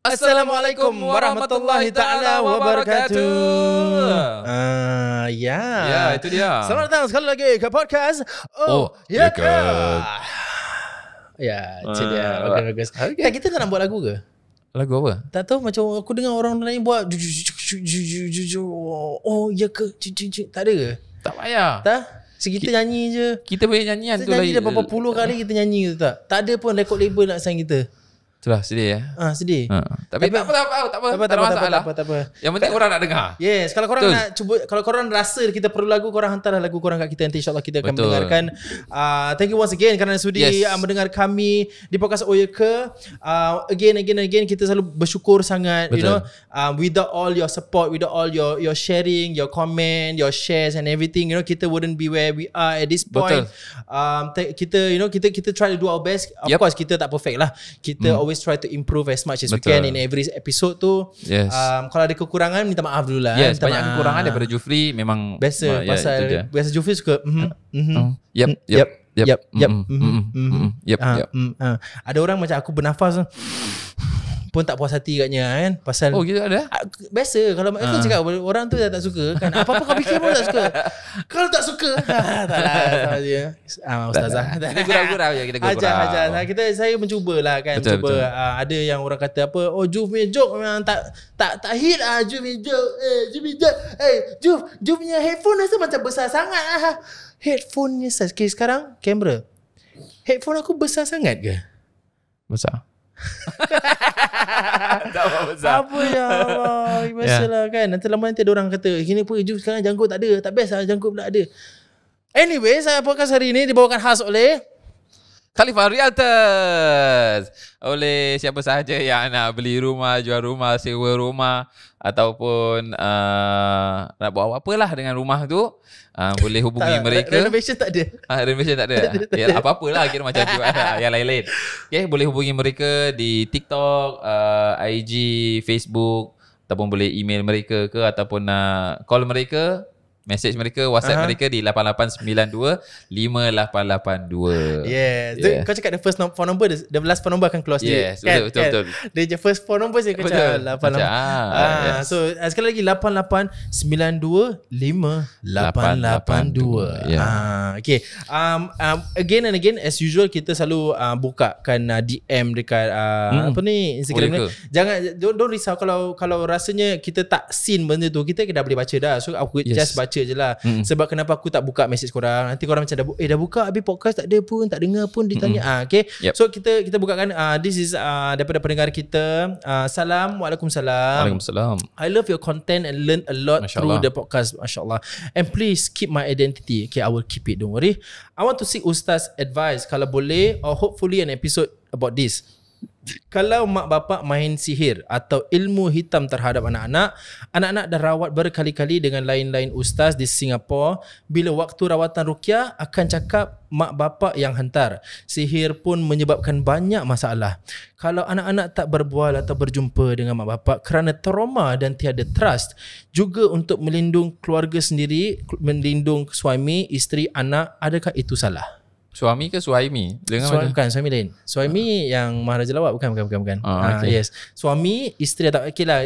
Assalamualaikum warahmatullahi taala wabarakatuh. Ya, itu dia. Selamat datang sekali lagi ke podcast. Ya ke. ke. Ya, itu dia. Bagus. Okay. Kita tak nak buat lagu ke? Lagu apa? Tak tahu, macam aku dengar orang lain buat. Oh, ya ke? Tak ada ke? Tak payah. Tak? Kita nyanyi je. Kita punya nyanyian Kita tu nyanyi lah. dah berapa puluh kali kita nyanyi tu tak? Tak ada pun record label nak sign kita. Itulah sedih ya. Sedih. Tapi tak apa, tak ada masalah. Tak apa. Yang penting orang nak dengar. Yes, kalau korang Betul. nak cuba, kalau korang rasa kita perlu lagu, korang hantarlah lagu korang kat kita, nanti insyaAllah kita akan Betul. mendengarkan. Thank you once again kerana sudi mendengar kami di podcast Oh Ya Ke. Again kita selalu bersyukur sangat. Betul. You know, without all your support, without all your sharing, your comment, your shares and everything, you know, kita wouldn't be where we are at this point. Kita try to do our best. Of course kita tak perfect lah. Kita always try to improve as much as we can in every episode tu. Yes. Kalau ada kekurangan, minta maaf dulu lah. Yes, minta banyak maaf. kekurangan daripada Jufri memang Biasa, pasal biasa Jufri suka ada orang macam aku bernafas pun tak puas hati katnya kan, pasal gitu ada. biasa kalau aku cakap orang tu tak suka kan, apa-apa kau fikir pun tak suka. Kalau tak suka taklah dia ustazah. Kita gurau-gurau je, kita gurau. Ajar. Saya mencubalah kan. Betul. Ada yang orang kata apa, Juf punya joke memang tak hit Juf punya joke. Juf punya headphone rasa macam besar sangat headphone-nya size. Okay, sekarang kamera. Headphone aku besar sangat ke? Besar. Tak apa besar. Apa ya Allah, biasalah kan. Nanti ada orang kata, gini pun Juf sekarang janggut tak ada. Tak best lah, janggut pula ada. Anyway, saya podcast hari ini dibawakan khas oleh Khalifah Realtors. Oleh siapa sahaja yang nak beli rumah, jual rumah, sewa rumah ataupun nak buat apa-apa lah dengan rumah tu, boleh hubungi mereka. Renovation tak ada. Renovation tak ada. Ya, apa-apalah kira macam tu yang lain-lain. Okay, boleh hubungi mereka di TikTok, IG, Facebook, ataupun boleh email mereka ke, ataupun call mereka, message mereka, WhatsApp mereka di 8892-5882. Yes. Kau cakap the first phone number, the last phone number akan keluar sikit. Yes, betul. Dia je first phone number saya kacau 88. Yes. So sekali lagi 8892-5882. Okay. Again and again as usual, kita selalu bukakan DM dekat apa ni, Instagram ni. Jangan, don't risau kalau rasanya kita tak seen benda tu, kita dah boleh baca dah. So aku just baca je lah. Sebab kenapa aku tak buka message korang, nanti korang macam dah buka habis podcast tak ada pun, tak dengar pun ditanya. Okay. So kita bukakan. This is daripada pendengar kita. Salam. Waalaikumsalam. I love your content and learn a lot through the podcast. MasyaAllah. And please keep my identity. Okay, I will keep it, don't worry. I want to seek Ustaz advice kalau boleh, or hopefully an episode about this. Kalau mak bapak main sihir atau ilmu hitam terhadap anak-anak dah rawat berkali-kali dengan lain-lain ustaz di Singapura. Bila waktu rawatan ruqyah akan cakap mak bapak yang hantar. Sihir pun menyebabkan banyak masalah. Kalau anak-anak tak berbual atau berjumpa dengan mak bapak kerana trauma dan tiada trust, juga untuk melindung keluarga sendiri, melindung suami, isteri, anak, adakah itu salah? Suami ke Suhaimi? Bukan, suami lain. Suami yang Maharaja Lawak. Bukan. Okay. Yes. Suami, isteri atau okay lah.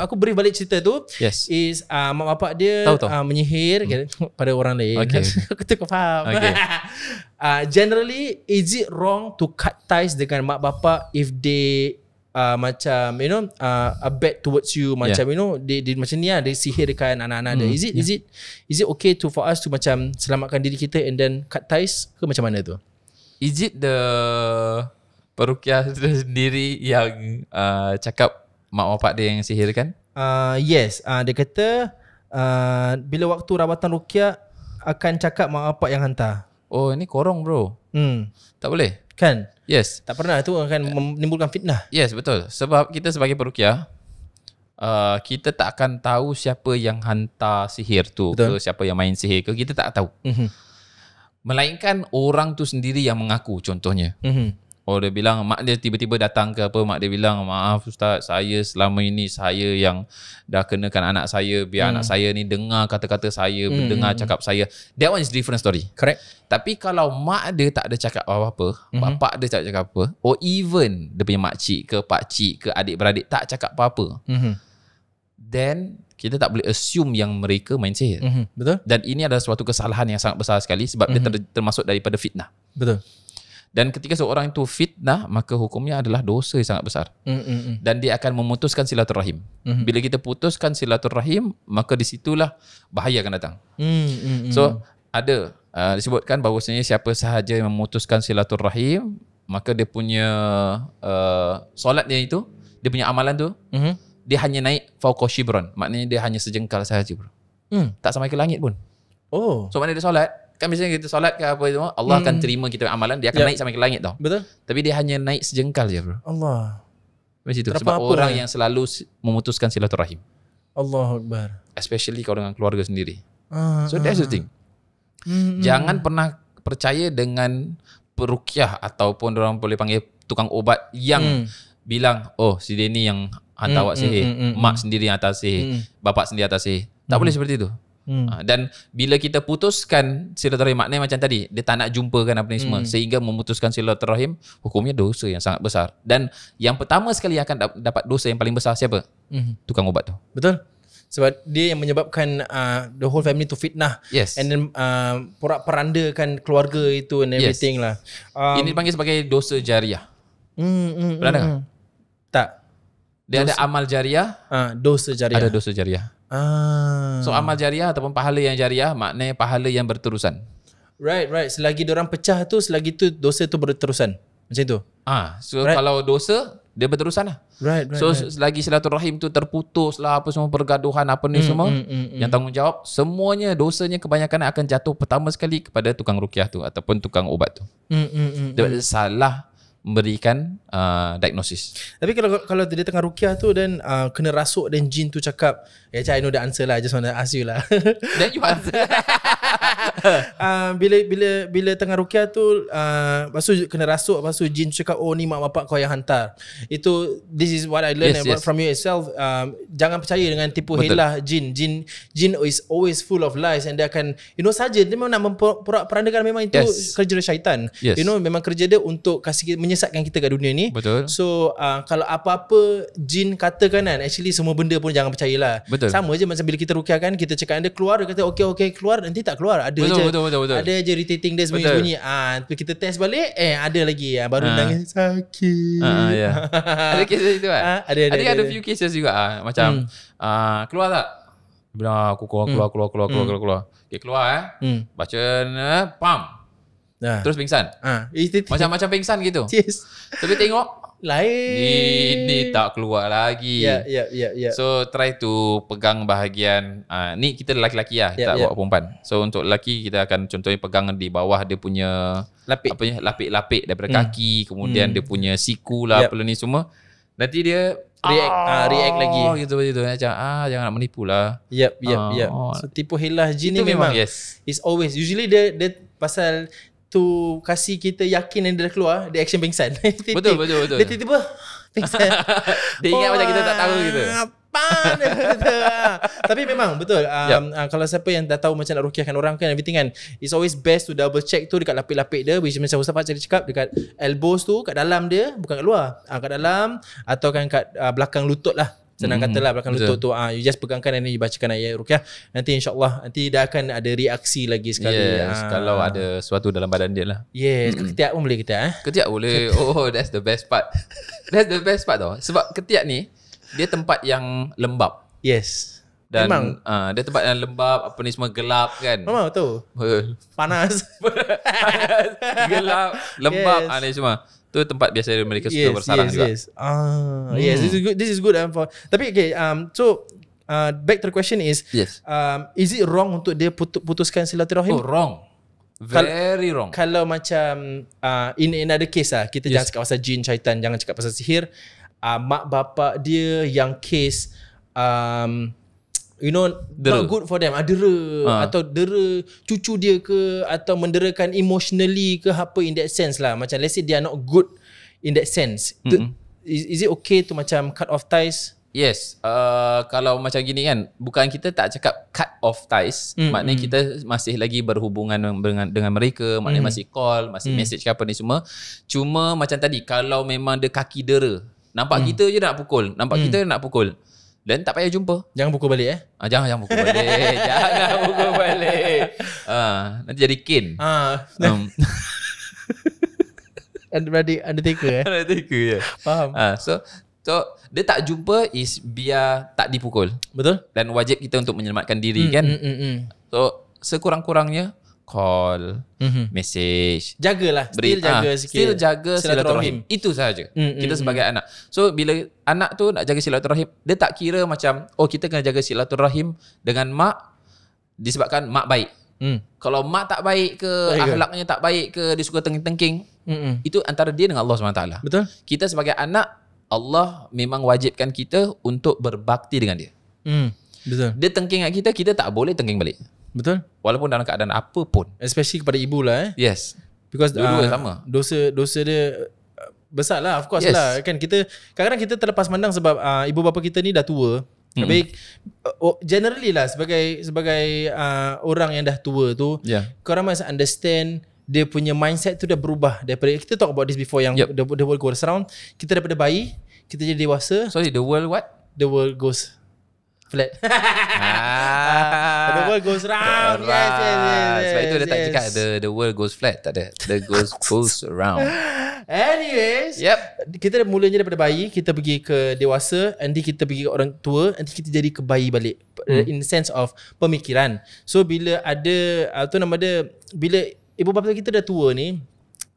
Aku brief balik cerita tu. Yes. Is mak bapak dia menyihir pada orang lain. Okay. Aku tak faham. Okay. Generally, is it wrong to cut ties dengan mak bapak if they macam a bad towards you, macam dia macam ni dia sihirkan anak-anak dia. Is it okay for us to macam selamatkan diri kita and then cut ties ke macam mana tu? Is it the peruqyah sendiri yang cakap mak bapak dia yang sihirkan? Yes. Dia kata bila waktu rawatan ruqyah akan cakap mak bapak yang hantar. Oh, ini korong bro. Tak boleh kan? Yes. Tak pernah, tu akan menimbulkan fitnah. Yes, betul. Sebab kita sebagai peruqyah, kita tak akan tahu siapa yang hantar sihir tu, ke siapa yang main sihir ke, kita tak tahu. Melainkan orang tu sendiri yang mengaku, contohnya. Oh dia bilang, mak dia tiba-tiba datang ke apa, mak dia bilang, maaf ustaz, saya selama ini saya yang dah kenakan anak saya, biar anak saya ni dengar kata-kata saya, dengar cakap saya. That one is different story. Correct. Tapi kalau mak dia tak ada cakap apa-apa, bapak dia tak cakap apa, or even dia punya makcik ke pakcik ke adik-beradik tak cakap apa-apa, then kita tak boleh assume yang mereka main sihir. Betul. Dan ini adalah suatu kesalahan yang sangat besar sekali sebab dia termasuk daripada fitnah. Betul. Dan ketika seorang itu fitnah, maka hukumnya adalah dosa yang sangat besar. Dan dia akan memutuskan silaturahim. Bila kita putuskan silaturahim, maka disitulah bahaya akan datang. So ada disebutkan bahawasanya siapa sahaja yang memutuskan silaturahim, maka dia punya solat dia itu, dia punya amalan tu, dia hanya naik fauqa shibran. Maknanya dia hanya sejengkal sahaja bro. Tak sampai ke langit pun. Oh. So mana dia solat, kan biasanya kita solat ke apa itu, Allah akan terima kita amalan, dia akan naik sampai ke langit tau. Betul. Tapi dia hanya naik sejengkal je bro. Allah. Macam itu. Terapa Sebab apa orang yang selalu memutuskan silaturahim. Allahu Akbar. Especially kalau dengan keluarga sendiri. So that's the thing. Jangan pernah percaya dengan peruqyah ataupun orang boleh panggil tukang ubat yang bilang, oh si dia ni yang hantar awak sihir, mak sendiri yang hantar sihir, bapak sendiri hantar sihir. Tak boleh seperti itu. Dan bila kita putuskan silaturahim, maknanya macam tadi, dia tak nak jumpakan apa ni semua, sehingga memutuskan silaturahim, hukumnya dosa yang sangat besar. Dan yang pertama sekali akan dapat dosa yang paling besar siapa? Tukang ubat tu. Betul. Sebab dia yang menyebabkan the whole family to fitnah. Yes. And then porak-perandakan keluarga itu and everything lah. Ini dipanggil sebagai dosa jariah. Pernah dengar? Tak. Dia ada amal jariah, Dosa jariah. ada dosa jariah. So amal jariah ataupun pahala yang jariah, maknanya pahala yang berterusan. Right. Selagi diorang pecah tu, selagi tu dosa tu berterusan. Macam tu. So kalau dosa, dia berterusan lah. Right. So selagi silaturahim tu terputus lah, apa semua pergaduhan apa ni semua, yang tanggungjawab semuanya, dosanya kebanyakan akan jatuh pertama sekali kepada tukang ruqyah tu ataupun tukang ubat tu. Dia salah memberikan diagnosis. Tapi kalau dia tengah ruqyah tu dan kena rasuk dan jin tu cakap, I know the answer lah, I just want to ask you lah. Then you answer. Bila tengah ruqyah tu, lepas tu kena rasuk, lepas tu jin cakap, oh ni mak bapak kau yang hantar. Itu, this is what I learned from you itself. Jangan percaya dengan tipu helah jin. Jin is always full of lies, and dia akan, saja dia memang nak memporak-perandakan, memang itu kerja syaitan. Memang kerja dia untuk kasih menyesatkan kita kat dunia ni. Betul. So kalau apa-apa jin katakan kan, actually semua benda pun jangan percayalah. Betul. Sama je macam bila kita ruqyah kan, kita cakap dia keluar, dia kata okay keluar, nanti tak keluar. Ada betul. Ada je irritating dia sembunyi-sembunyi. Kita test balik, ada lagi baru nangis sakit. Ada kes itu kan? Ada few cases juga macam keluar tak? Bilang aku keluar. Okay, keluar baca pam. Terus pingsan. Macam pingsan gitu. Yes. Tapi tengok lain. Ini tak keluar lagi. So try to pegang bahagian ni kita lelaki-lelaki lah, kita buat perempuan. So untuk lelaki kita akan contohnya pegang di bawah dia punya lapik daripada kaki, kemudian dia punya siku lah, apa ni semua. Nanti dia react lagi gitu macam jangan nak menipu lah. So tipu helah jin ni memang it's always usually dia pasal tu kasih kita yakin yang dia dah keluar, dia action pingsan. Betul. Dia tiba-tiba pingsan. Dia ingat macam kita tak tahu gitu. Tapi memang betul. Kalau siapa yang dah tahu macam nak ruqyahkan orang kan, everything kan, it's always best to double check tu dekat lapik-lapik dia, which macam Ustaz Fadzal cakap, dekat elbows tu, kat dalam dia, bukan kat luar, kat dalam, atau kan kat belakang lutut lah. Senang katalah belakang lutut tu, you just pegangkan dan you bacakan ayat ruqyah. Nanti insyaAllah nanti dah akan ada reaksi lagi sekali. Kalau ada sesuatu dalam badan dia lah. Ketiak pun boleh ketiak. Ketiak boleh. Oh, that's the best part. That's the best part tau. Sebab ketiak ni dia tempat yang lembab. Yes. Dan memang dia tempat yang lembab, apa ni semua gelap kan. Memang tu. Panas. Gelap, lembab ni semua. Tu tempat biasa mereka suka bersarang juga. Yes, this is good tapi okay, so back to the question is is it wrong untuk dia putuskan silaturahim? Wrong. Very wrong. Kalau macam in another case kita jangan cakap pasal jin, syaitan, jangan cakap pasal sihir. Mak bapak dia yang case not good for them, dera atau dera cucu dia ke, atau menderakan emotionally ke apa, in that sense lah. Macam let's say they are not good in that sense. Is it okay to macam cut off ties? Yes, kalau macam gini kan, bukan kita tak cakap cut off ties, maknanya kita masih lagi berhubungan dengan mereka, maknanya masih call, masih message ke apa ni semua. Cuma macam tadi, kalau memang dia kaki dera, nampak kita je nak pukul, dan tak payah jumpa. Jangan pukul balik Jangan pukul balik. Jangan pukul balik. Nanti jadi kin. Undertaker Undertaker ya. Faham. So dia tak jumpa is biar tak dipukul. Betul. Dan wajib kita untuk menyelamatkan diri kan. So sekurang-kurangnya call, message, jagalah, still jaga silaturahim. Itu sahaja. Kita sebagai anak. So bila anak tu nak jaga silaturahim, dia tak kira macam kita kena jaga silaturahim dengan mak disebabkan mak baik. Kalau mak tak baik ke, akhlaknya tak baik ke, dia suka tengking-tengking, itu antara dia dengan Allah SWT. Betul. Kita sebagai anak, Allah memang wajibkan kita untuk berbakti dengan dia. Betul. Dia tengking kat kita, kita tak boleh tengking balik. Betul. Walaupun dalam keadaan apa pun. Especially kepada ibu lah Yes. Because dua-dua sama. Dosa dia besar lah, of course lah. Kan kita kadang-kadang kita terlepas pandang sebab ibu bapa kita ni dah tua. Tapi generally lah sebagai orang yang dah tua tu, korang must understand dia punya mindset tu dah berubah daripada, kita talk about this before, yang the world goes around. Kita daripada bayi, kita jadi dewasa. Sorry, the world what? The world goes flat. The world goes round. Yes. Sebab itu dia tak cakap the world goes flat. Tak ada. The goes around. Anyways, kita mulanya daripada bayi, kita pergi ke dewasa, nanti kita pergi ke orang tua, nanti kita jadi ke bayi balik. In sense of pemikiran. So bila ada bila ibu bapa kita dah tua ni,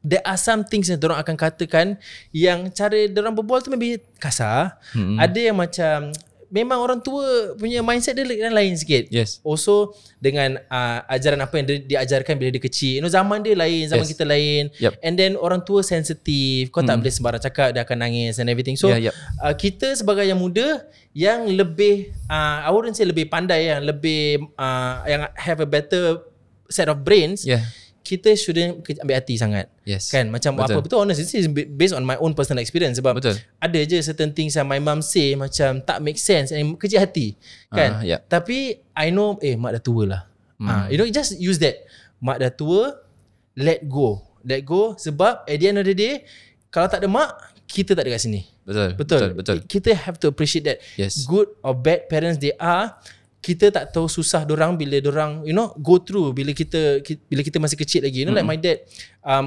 there are some things yang diorang akan katakan yang cara diorang berbual tu maybe kasar. Ada yang macam memang orang tua punya mindset dia lain sikit. Yes. Also dengan ajaran apa yang dia diajarkan bila dia kecil. Zaman dia lain, zaman kita lain. And then orang tua sensitif. Kau tak boleh sembarang cakap, dia akan nangis and everything. So kita sebagai yang muda yang lebih I wouldn't say lebih pandai, yang lebih yang have a better set of brains. Kita shouldn't ambil hati sangat. Kan macam apa betul, honest, this is based on my own personal experience. Sebab ada je certain things yang my mom say macam tak make sense and kecil hati kan. Tapi I know mak dah tua lah. You know, just use that. Mak dah tua, let go. Sebab at the end of the day, kalau tak ada mak, kita tak ada kat sini. Betul. Kita have to appreciate that. Good or bad parents they are, kita tak tahu susah dorang bila dorang go through bila kita masih kecil lagi. Like my dad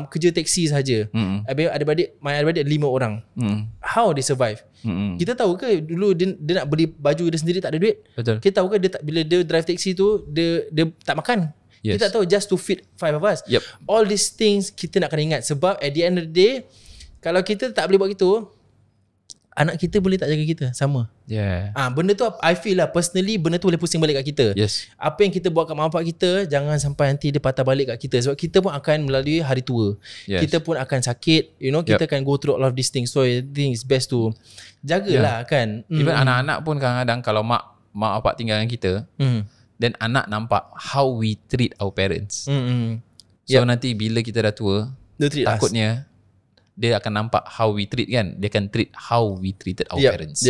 kerja taksi saja. My adik 5 orang. How they survive? Kita tahu ke dulu dia nak beli baju dia sendiri tak ada duit? Kita tahu ke bila dia drive taksi tu dia tak makan? Kita tak tahu, just to feed 5 of us. All these things kita nak kena ingat, sebab at the end of the day, kalau kita tak boleh buat gitu, anak kita boleh tak jaga kita sama. Benda tu I feel lah personally, benda tu boleh pusing balik kat kita. Apa yang kita buat kat mak bapak kita, jangan sampai nanti dia patah balik kat kita. Sebab kita pun akan melalui hari tua. Kita pun akan sakit, kita akan go through all of these things. So I think it's best to jagalah kan. Even anak-anak pun kadang-kadang kalau mak bapak tinggalkan kita, then anak nampak how we treat our parents. So nanti bila kita dah tua, takutnya dia akan nampak how we treat kan. Dia akan treat how we treated our parents.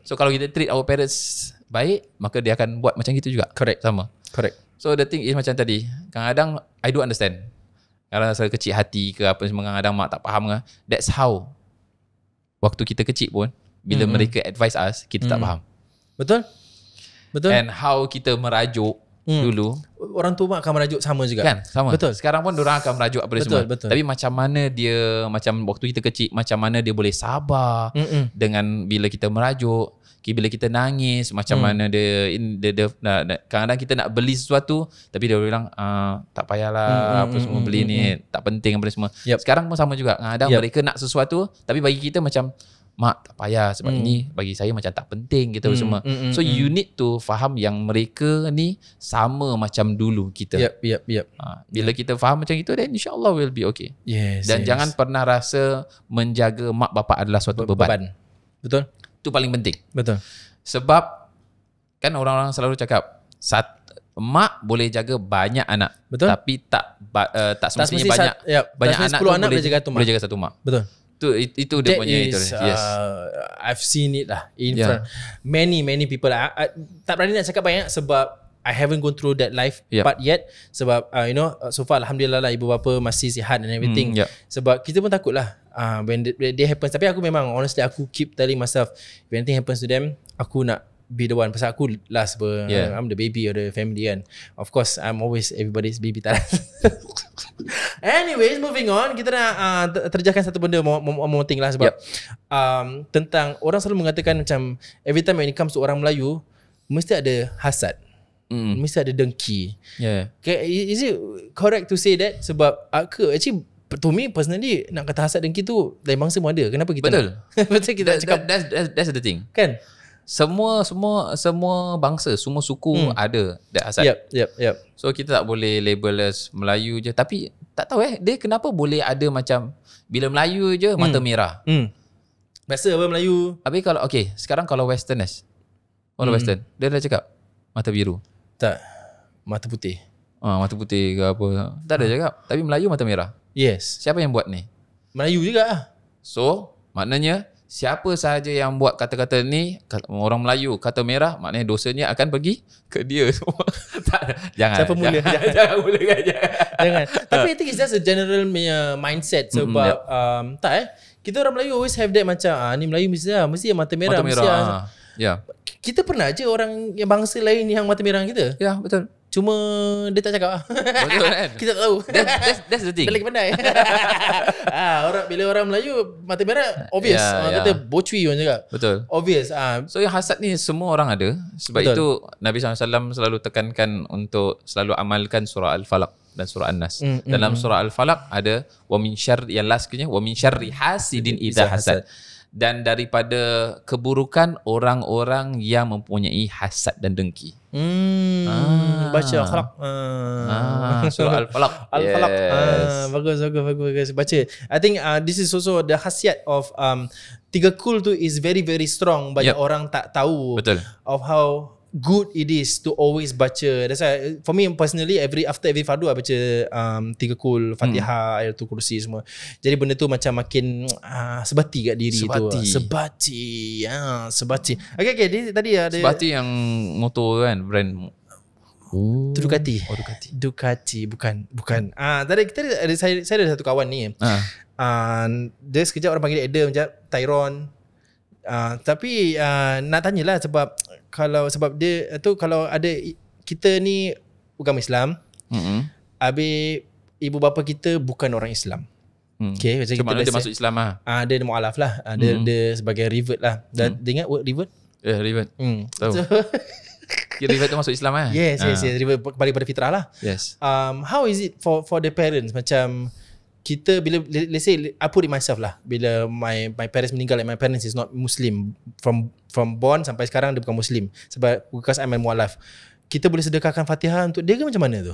So kalau kita treat our parents baik, maka dia akan buat macam kita juga. Sama. So the thing is macam tadi, kadang-kadang I do understand, kadang-kadang saya kecil hati ke apa semua, kadang-kadang mak tak faham kan. That's how waktu kita kecil pun, bila mereka advise us, kita tak faham. Betul. And how kita merajuk dulu, orang tua akan merajuk sama juga kan. Sama. Betul. Sekarang pun diorang akan merajuk apa semua. Tapi macam mana dia, macam waktu kita kecil, macam mana dia boleh sabar dengan bila kita merajuk, bila kita nangis, macam mana dia kadang-kadang kita nak beli sesuatu tapi dia bilang tak payahlah apa semua beli ni, tak penting apa semua. Sekarang pun sama juga. Kadang mereka nak sesuatu tapi bagi kita macam mak tak payah sebab ini bagi saya macam tak penting gitu semua. So you need to faham yang mereka ni sama macam dulu kita. Bila kita faham macam itu, then insyaAllah will be okay. Dan jangan pernah rasa menjaga mak bapak adalah suatu beban. Betul. Itu paling penting. Betul. Sebab kan orang-orang selalu cakap mak boleh jaga banyak anak. Tapi tak semestinya banyak anak 10 anak boleh jaga satu mak. Boleh jaga satu mak. Betul. Itu dia That punya is, itu. Yes. I've seen it lah in front. Many people. I tak berani nak cakap banyak sebab I haven't gone through that life part yet. Sebab so far alhamdulillah lah ibu bapa masih sihat and everything. Sebab kita pun takut lah when they happens. Tapi aku memang honestly aku keep telling myself, if anything happens to them, aku nak be the one. Pasal aku last I'm the baby of the family kan. Of course I'm always everybody's baby tak. Anyways, moving on, kita nak terjahkan satu benda more thing lah. Sebab tentang orang selalu mengatakan macam every time when it comes to orang Melayu mesti ada hasad, mesti ada dengki. Okay, is it correct to say that? Sebab aku actually to me personally nak kata hasad dengki tu lain bangsa pun ada. Kenapa kita betul kita cakap that's the thing kan? Semua bangsa, semua suku ada that hasad. Yep. So kita tak boleh label as Melayu je. Tapi tak tahu dia kenapa boleh ada macam bila Melayu je mata merah. Biasa apa Melayu. Habis kalau sekarang kalau westerners, western, dia dah cakap mata biru. Tak, mata putih. Mata putih ke apa. Tak ada cakap. Tapi Melayu mata merah. Yes. Siapa yang buat ni? Melayu juga lah. So maknanya siapa sahaja yang buat kata-kata ni, orang Melayu kata merah, maknanya dosanya akan pergi ke dia semua. Jangan. Siapa mula? Jangan mulakan. Jangan. Tapi I think it's just a general mindset. Sebab kita orang Melayu always have that macam ni Melayu mesti yang mata merah. Kita pernah je orang yang bangsa lain yang mata merah kita. Ya, betul. Cuma dia tak cakap. Betul kan? Kita tak tahu. That's the thing. Dia lagi pandai. Bila orang Melayu mata merah obvious. Orang kata bocui orang cakap. Betul. Obvious. So yang hasad ni semua orang ada. Sebab itu Nabi SAW selalu tekankan untuk selalu amalkan surah Al-Falaq dan surah An-Nas. Dalam surah Al-Falaq ada wa min syarri, yang last wa min syarri hasidin idza hasad. Dan daripada keburukan orang-orang yang mempunyai hasad dan dengki. Baca Al-Falaq. Surah Al-Falaq. Al-Falaq. Bagus. Baca. I think this is also the khasiat of Tiga Kul tu is very very strong. Banyak orang tak tahu. Betul. Of how good it is to always baca. That's why for me personally after every fardu I baca Tiga Kul, Fatihah, Ayatul Kursi semua. Jadi benda tu macam makin sebati kat diri tu. Sebati. Okay, tadi ada sebati yang motor kan, brand Ducati bukan. Tadi kita ada saya ada satu kawan ni. Dia sekejap orang panggil dia Adam, sekejap Tyron. Tapi nak tanyalah sebab dia tu kalau ada kita ni agama Islam. Habis ibu bapa kita bukan orang Islam. Okay, macam kita dia masuk Islam dia mualaf lah. Dia sebagai revert lah. Dia ingat word revert? Revert. Tahu. Revert tu masuk Islam Yes. Revert kembali pada fitrah lah. Yes. How is it for the parents? Macam kita bila let's say I put it myself lah, bila my parents meninggal, and my parents is not Muslim from born sampai sekarang dia bukan Muslim sebab because I'm a mualaf, kita boleh sedekahkan Fatihah untuk dia ke macam mana tu?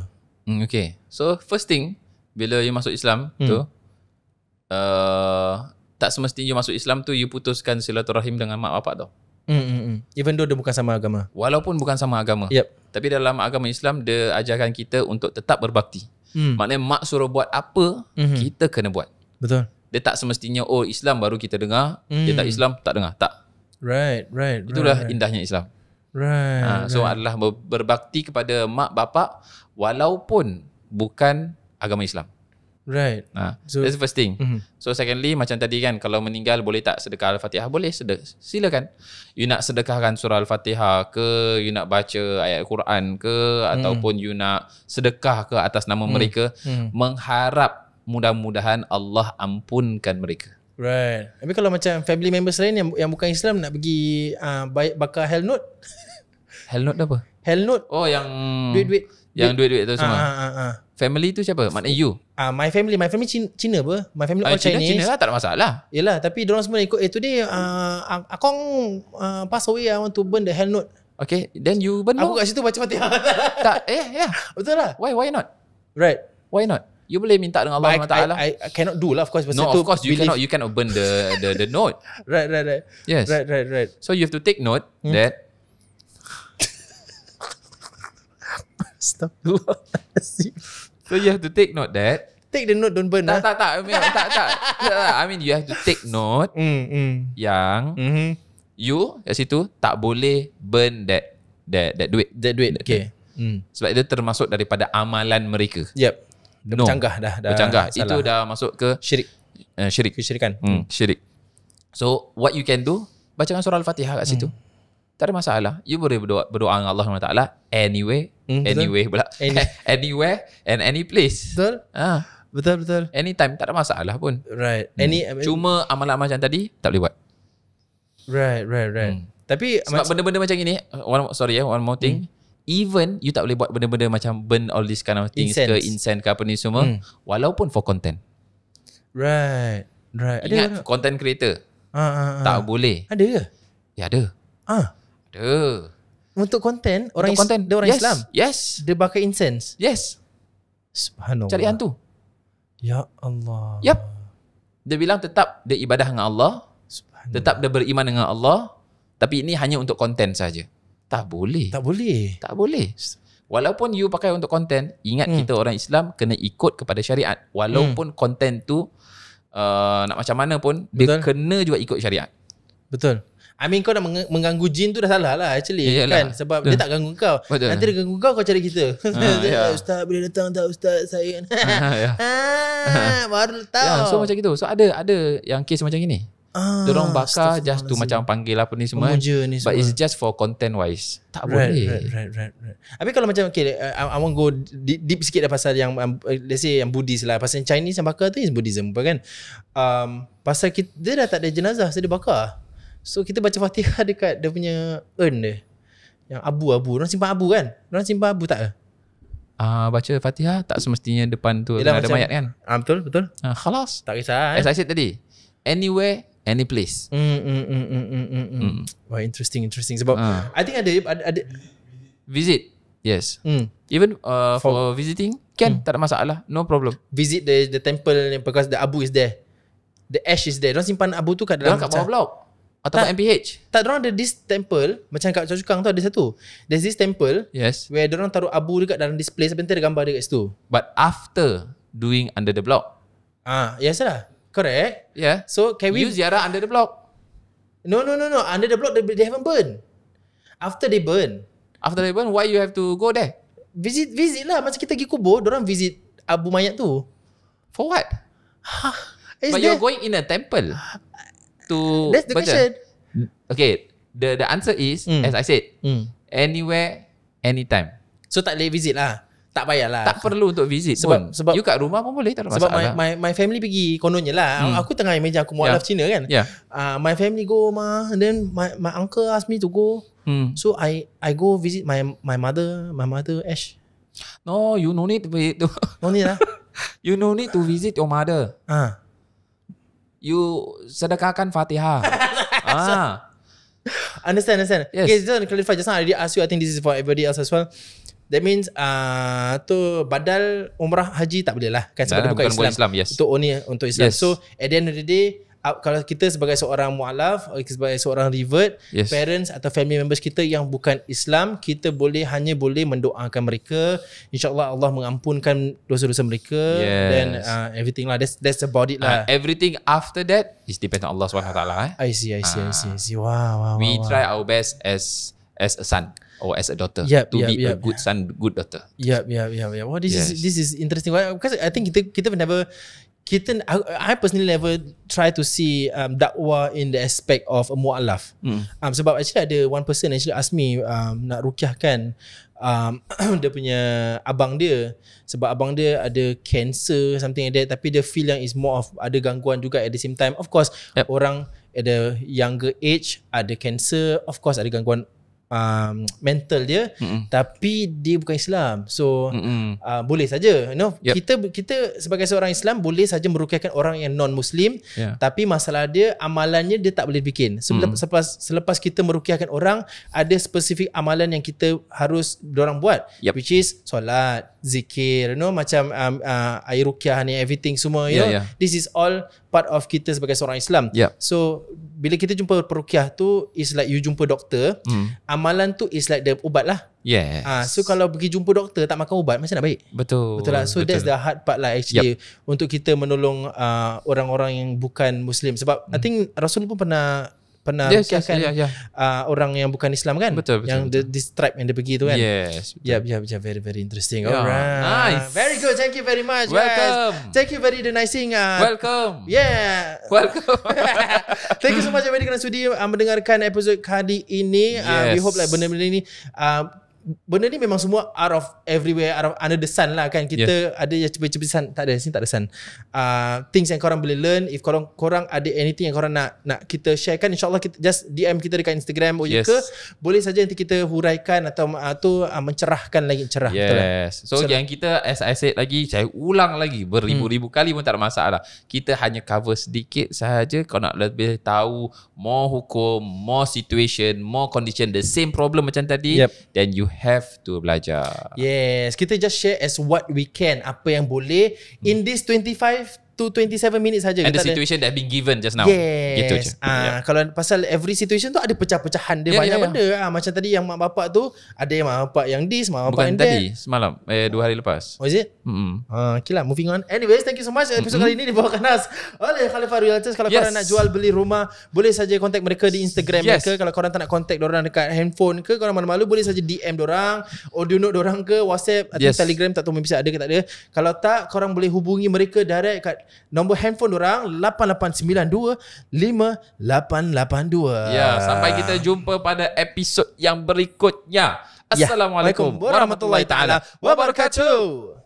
Okay, so first thing bila you masuk Islam tu tak semestinya you masuk Islam tu you putuskan silaturahim dengan mak bapak tau. Even though dia bukan sama agama. Walaupun bukan sama agama. Tapi dalam agama Islam dia ajarkan kita untuk tetap berbakti. Maknanya mak suruh buat apa, kita kena buat. Betul. Dia tak semestinya Islam baru kita dengar, dia tak Islam tak dengar. Tak. Right. Itulah indahnya Islam. So adalah berbakti kepada mak bapak walaupun bukan agama Islam. Right. So that's the first thing. So secondly, macam tadi kan, kalau meninggal boleh tak sedekah Al-Fatihah? Boleh, silakan. You nak sedekahkan surah Al-Fatihah ke, you nak baca ayat Al-Quran ke, ataupun you nak sedekah ke atas nama mereka, mengharap mudah-mudahan Allah ampunkan mereka. Right. Tapi kalau macam family members lain yang bukan Islam nak pergi bakar hell note. Hell note apa? Hell note. Oh, yang duit-duit. Yang duit-duit tu semua. Family tu siapa? Maknanya you? My family Cina apa? My family all Chinese. Cina lah, tak ada masalah. Yelah, tapi diorang semua ikut today Akong pass away, I want to burn the hell note. Okay, then you burn. Aku kat situ baca Fatihah. Tak, yeah. Betul lah. Why not? Right. Why not? You boleh minta dengan Allah Taala. I cannot do lah, of course. No, of course you cannot burn the note. Right. Yes. Right. So you have to take note that Astagfirullahaladzim. So you have to take note that Take the note, don't burn. Tak. I mean you have to take note yang you kat situ tak boleh burn that duit. That duit. Okay. Sebab itu termasuk daripada amalan mereka. Yep. Dah bercanggah dah. Bercanggah. Salah. Itu dah masuk ke syirik. Kesyirikan. Syirik. So what you can do, bacakan surah Al-Fatihah kat situ. Tak ada masalah. You boleh berdoa dengan Allah SWT anywhere and any place. Betul? Betul. Anytime, tak ada masalah pun. Right. Cuma amalan macam tadi tak boleh buat. Right. Tapi sebab benda-benda macam ini, one more thing. Even you tak boleh buat benda-benda macam burn all this kind of things ke incense ke apa ni semua, walaupun for content. Right. Ingat content creator. Tak boleh. Ada ke? Ya ada. Ada. Untuk konten dia orang Islam. Yes. Dia pakai incense. Yes. Subhanallah. Cari hantu. Ya Allah. Yep. Dia bilang tetap dia ibadah dengan Allah, tetap dia beriman dengan Allah, tapi ini hanya untuk konten saja. Tak boleh. Walaupun you pakai untuk konten, ingat kita orang Islam kena ikut kepada syariat. Walaupun konten tu nak macam mana pun, dia kena juga ikut syariat. Betul. I mean kau nak mengganggu jin tu dah salah lah actually. Yalah. Kan sebab dia tak ganggu kau. Betul. Nanti dia ganggu kau cari kita. Ustaz boleh datang tak ustaz saya? Baru tahu. So macam gitu. So ada yang kes macam gini. Diorang bakar just to macam panggil apa ni semua. Ni But it's just for content wise. Tak boleh. Right. Tapi kalau macam I want go deep sikit dah pasal yang let's say yang Buddhist lah. Pasal yang Chinese yang bakar tu is Buddhism kan. Pasal dia dah tak ada jenazah, so dia bakar. So kita baca Fatihah dekat dia punya urn dia. Yang abu-abu. Diorang simpan abu kan? Diorang simpan abu tak ke? Baca Fatihah tak semestinya depan tu ada mayat kan? Betul. Khalas. Tak kisah. As I said tadi, anywhere, any place. Wah, interesting. Sebab I think ada visit. Yes. Even for visiting kan tak ada masalah. No problem. Visit the temple because the abu is there. The ash is there. Diorang simpan abu tu kat dalam kat bawah blok. Atau MPH. Tak, diorang ada this temple. Macam kat Choa Chu Kang tu ada satu. There's this temple. Yes. Where diorang taruh abu dekat dalam display. Sebentar ada gambar dia kat situ. But after doing under the block. Yes lah. Correct. Yeah. So can we use ziarah under the block? No. Under the block they haven't burn. After they burn, why you have to go there? Visit lah. Macam kita pergi kubur, diorang visit abu mayat tu. For what? But you're going in a temple to that's the question. Okay, the answer is as I said, anywhere, anytime. So tak boleh visit lah. Tak payah lah. Tak perlu untuk visit pun. Sebab you kat rumah pun boleh, tak ada masalah. Sebab my family pergi kononnya lah. Aku tengah imagine aku mualaf Cina kan. My family go and then my uncle asked me to go. So I go visit my mother Ash. No, you no need to visit. No need lah. You no need to visit your mother. You sedekahkan Fatihah. Understand. Yes. Okay, just to clarify, just now I already asked you, I think this is for everybody else as well. That means tu badal umrah haji tak boleh lah kan, sebab dia bukan Islam. Yes. Untuk Islam. Yes. So at the end of the day, kalau kita sebagai seorang mu'alaf, sebagai seorang revert, parents atau family members kita yang bukan Islam, kita hanya boleh mendoakan mereka. InsyaAllah Allah mengampunkan dosa-dosa mereka. Then everything lah. That's about it lah. Everything after that is depend on Allah SWT. I see. Wow. We try our best as a son or as a daughter to be a good son, good daughter. Yeah. Wow, this is interesting. Because I think kita never. I personally never try to see dakwah in the aspect of a mu'alaf. Sebab actually ada one person actually ask me nak rukyahkan dia punya abang dia, sebab abang dia ada cancer something like that, tapi dia feel yang is more of ada gangguan juga at the same time. Of course orang at the younger age ada cancer, of course ada gangguan mental dia, tapi dia bukan Islam. So boleh saja, kita sebagai seorang Islam boleh saja merukyahkan orang yang non Muslim, tapi masalah dia amalannya dia tak boleh bikin. So selepas kita merukyahkan orang, ada spesifik amalan yang kita harus diorang buat, which is solat, zikir, macam air rukyah ni, everything semua, this is all part of kita sebagai seorang Islam. So bila kita jumpa peruqyah tu is like you jumpa doktor. Amalan tu is like the ubat lah. Yes. So kalau pergi jumpa doktor tak makan ubat, macam nak baik? Betul lah. So that's the hard part lah actually, untuk kita menolong orang-orang yang bukan Muslim. Sebab I think Rasul pun pernah ruqyahkan orang yang bukan Islam kan. Betul. Yang this tribe yang dia pergi tu kan. Yes. Very very interesting. Alright. Nice. Very good. Thank you very much. Welcome. Guys. Thank you very nice. Welcome. Yeah. Welcome. Thank you so much everybody kerana sudi mendengarkan episod kali ini. We hope like benda-benda ni benda ni memang semua out of everywhere, out of under the sun lah kan. Kita ada yang cepat-cepat sun, tak ada, sini tak ada sun. Things yang korang boleh learn. If korang ada anything yang korang nak kita sharekan, insyaAllah kita just DM kita dekat Instagram ke boleh saja nanti kita huraikan atau mencerahkan lagi cerah. Yes. So yang kita, as I said lagi, saya ulang lagi beribu-ribu kali pun tak ada masalah. Kita hanya cover sedikit sahaja. Kau nak lebih tahu more hukum, more situation, more condition, the same problem macam tadi, then you have to belajar. Yes, kita just share as what we can, apa yang boleh in this 25 to 27 minutes saja. And the situation that been given just now. Yes. Gitu je. Kalau pasal every situation tu ada pecah-pecahan dia, banyak benda. Macam tadi yang mak bapak tu, ada yang mak bapak yang this, mak bapak yang that. Bukan tadi, semalam, 2 hari lepas. Oh, is it? Okay lah, moving on. Anyways, thank you so much. Episode kali ini dibawakan khas oleh Khalifah Realtors. Kalau korang nak jual beli rumah, boleh saja contact mereka di Instagram mereka. Kalau korang tak nak contact dorang dekat handphone ke, korang malu-malu, boleh saja DM dorang, audio note dorang ke, WhatsApp atau Telegram, tak tahu mesti ada ke tak ada. Kalau tak, korang boleh hubungi mereka direct kat nombor handphone dorang 8892-5882. Sampai kita jumpa pada episod yang berikutnya. Assalamualaikum warahmatullahi taala wabarakatuh.